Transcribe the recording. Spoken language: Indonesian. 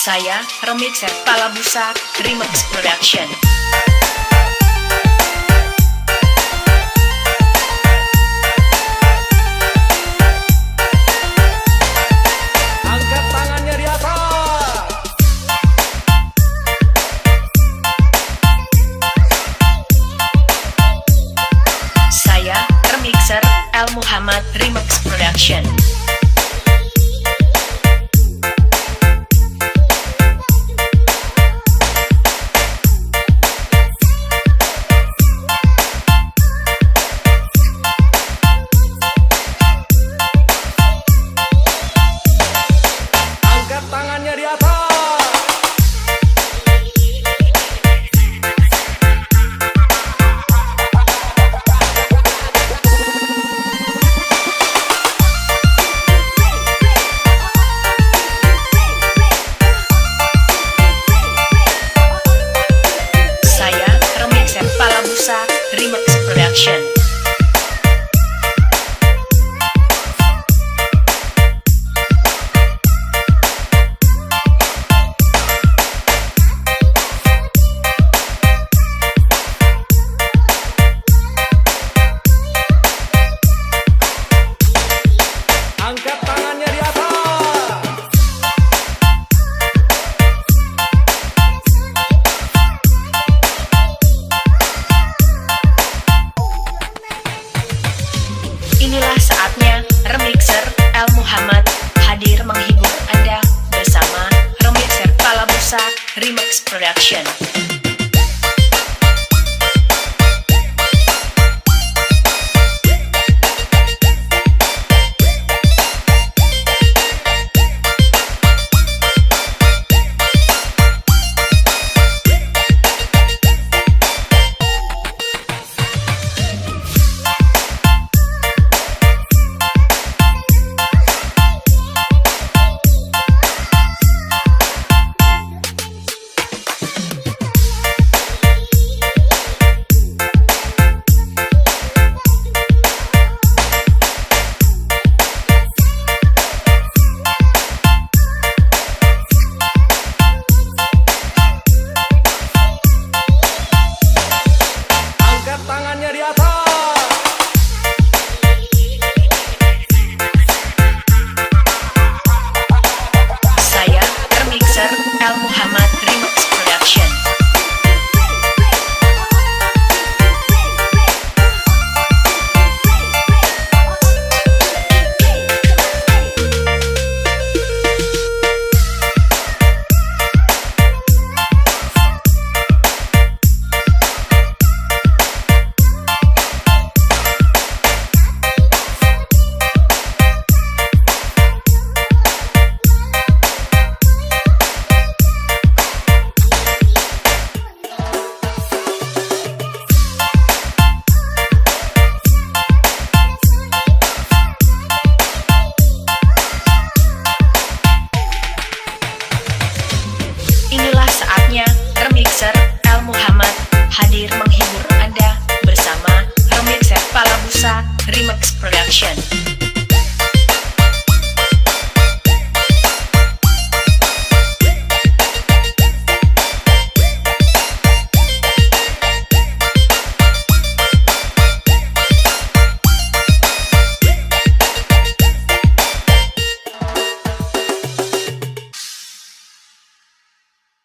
Saya Remixer Palabusa Remix Production. Angkat tangannya di atas. Saya Remixer El Muhammad Remix Production. Angkat tangannya di atas. Saya Remixer Palabusa Remix Production. Angkat tangannya di atas. Inilah saatnya Remixer El Muhammad hadir menghibur Anda bersama Remixer Palabusa Remix Production. Angkat tangannya di atas. Saya Remixer El Muhammad Remix Production. Inilah saatnya Remixer El Muhammad hadir menghibur Anda bersama Remixer Palabusa Remix Production.